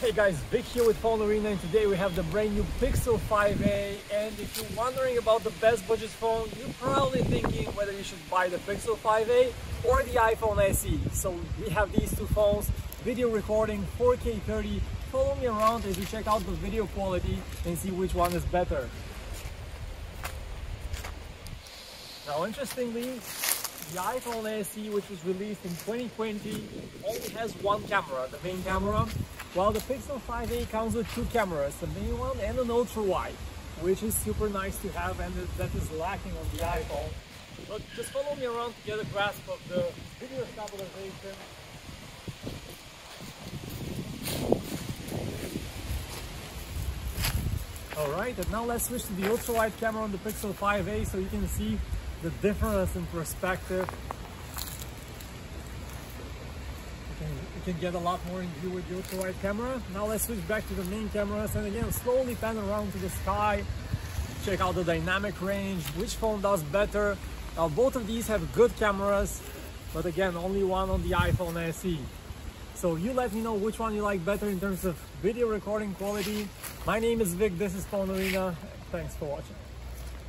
Hey guys, Vic here with PhoneArena, and today we have the brand new Pixel 5a. And if you're wondering about the best budget phone, you're probably thinking whether you should buy the Pixel 5a or the iPhone SE. So we have these two phones, video recording, 4K 30. Follow me around as we check out the video quality and see which one is better. Now, interestingly, the iPhone SE, which was released in 2020, only has one camera, the main camera, while the Pixel 5a comes with two cameras, the main one and an ultra-wide, which is super nice to have, and that is lacking on the iPhone. But just follow me around to get a grasp of the video stabilization. Alright, and now let's switch to the ultra-wide camera on the Pixel 5a so you can see the difference in perspective. You can get a lot more in view with the ultra-wide camera. Now let's switch back to the main cameras, and again slowly pan around to the sky. Check out the dynamic range, which phone does better. Now both of these have good cameras, but again only one on the iPhone SE. So you let me know which one you like better in terms of video recording quality. My name is Vic, this is PhoneArena. Thanks for watching.